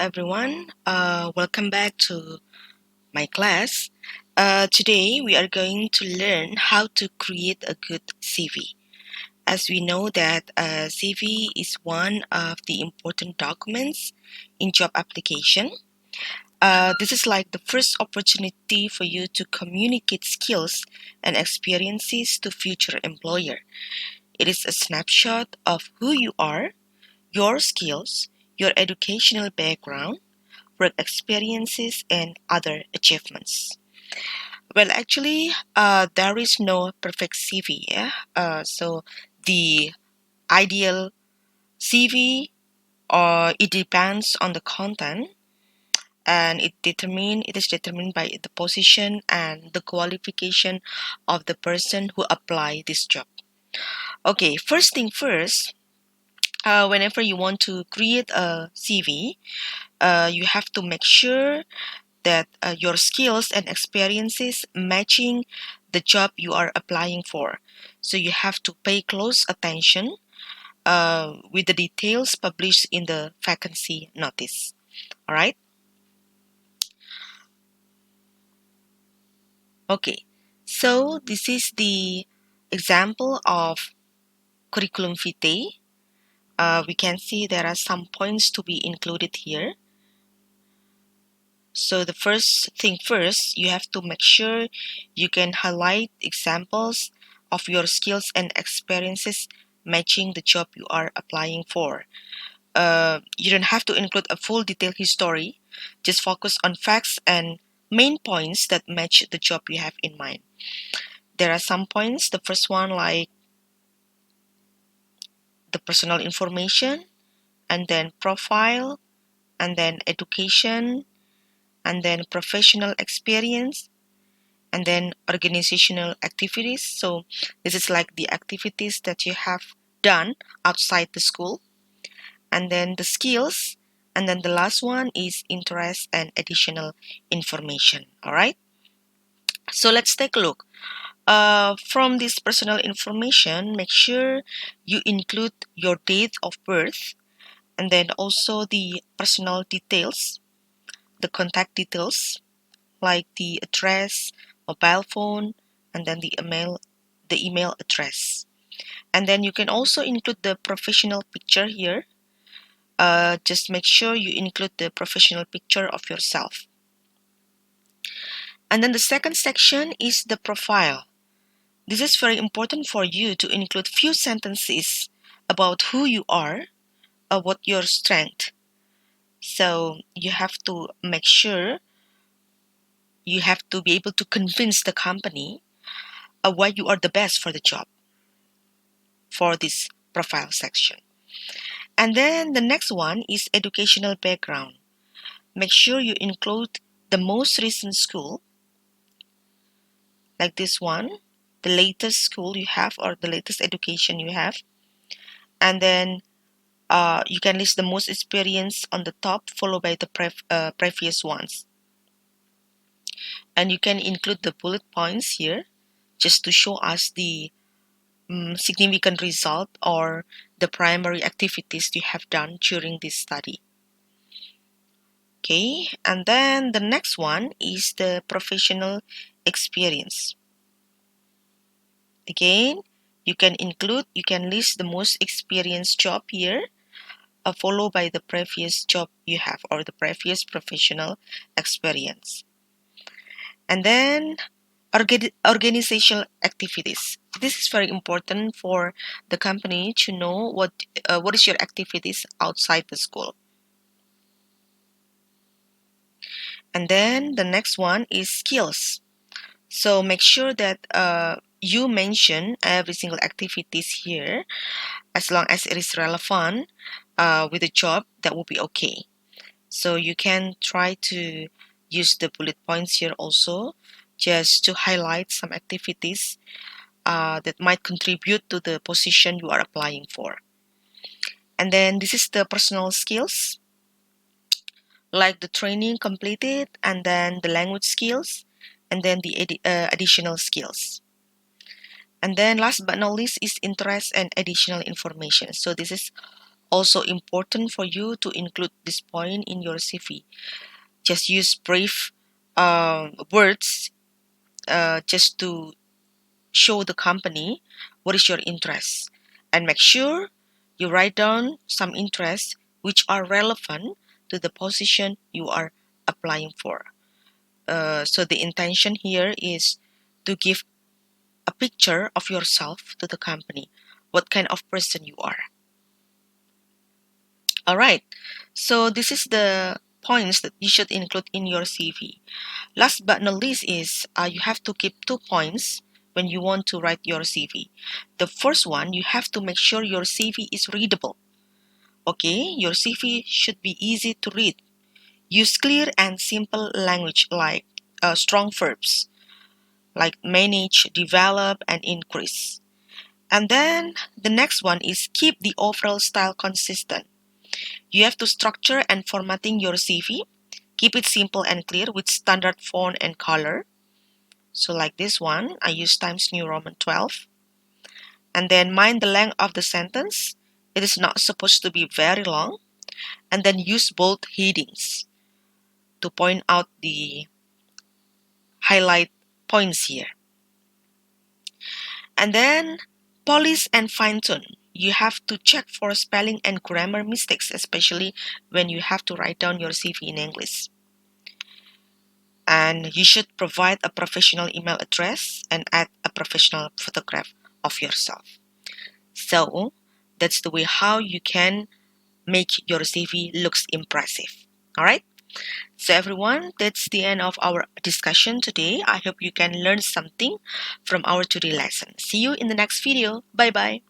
everyone. Welcome back to my class. Today we are going to learn how to create a good CV. As we know that a CV is one of the important documents in job application. This is like the first opportunity for you to communicate skills and experiences to future employer. It is a snapshot of who you are, your skills, your educational background, work experiences, and other achievements. Well, actually, there is no perfect CV. Yeah? So the ideal CV, it depends on the content, and it is determined by the position and the qualification of the person who apply this job. Okay, first thing first. Whenever you want to create a CV, you have to make sure that your skills and experiences matching the job you are applying for. So you have to pay close attention with the details published in the vacancy notice. All right. Okay. So this is the example of curriculum vitae. We can see there are some points to be included here. So the first thing first, you have to make sure you can highlight examples of your skills and experiences matching the job you are applying for. You don't have to include a full detailed history, just focus on facts and main points that match the job you have in mind. There are some points. The first one, like the personal information, and then profile, and then education, and then professional experience, and then organizational activities. So this is like the activities that you have done outside the school, and then the skills, and then the last one is interest and additional information. All right, so let's take a look. From this personal information, make sure you include your date of birth, and then also the personal details, the contact details like the address, mobile phone, and then the email address. And then you can also include the professional picture here. Just make sure you include the professional picture of yourself. And then the second section is the profile. This is very important for you to include few sentences about who you are, what your strength. So you have to make sure you have to be able to convince the company why you are the best for the job for this profile section. And then the next one is educational background. Make sure you include the most recent school, like this one, the latest school you have or the latest education you have. And then you can list the most experience on the top, followed by the previous ones. And you can include the bullet points here just to show us the significant result or the primary activities you have done during this study. Okay, and then the next one is the professional experience. Again, you can list the most experienced job here, followed by the previous job you have or the previous professional experience. And then organizational activities. This is very important for the company to know what is your activities outside the school. And then the next one is skills. So make sure that you mention every single activities here, as long as it is relevant with the job, that will be okay. So you can try to use the bullet points here also, just to highlight some activities that might contribute to the position you are applying for. And then this is the personal skills, like the training completed, and then the language skills, and then the additional skills. And then last but not least is interest and additional information. So this is Also important for you to include this point in your CV. Just use brief words just to show the company what is your interest, and make sure you write down some interests which are relevant to the position you are applying for. So the intention here is to give a picture of yourself to the company, what kind of person you are. All right, so this is the points that you should include in your CV. Last but not least is you have to keep 2 points when you want to write your CV. The first one, you have to make sure your CV is readable. Okay, your CV should be easy to read. Use clear and simple language like strong verbs like manage, develop, and increase. And then the next one is keep the overall style consistent. You have to structure and formatting your CV. Keep it simple and clear with standard font and color. So like this one, I use Times New Roman 12. And then mind the length of the sentence. It is not supposed to be very long. And then use bold headings to point out the highlight points here. And then polish and fine tune. You have to check for spelling and grammar mistakes, especially when you have to write down your CV in English. And you should provide a professional email address and add a professional photograph of yourself. So that's the way how you can make your CV looks impressive. All right. So everyone, that's the end of our discussion today. I hope you can learn something from our today lesson. See you in the next video. Bye bye.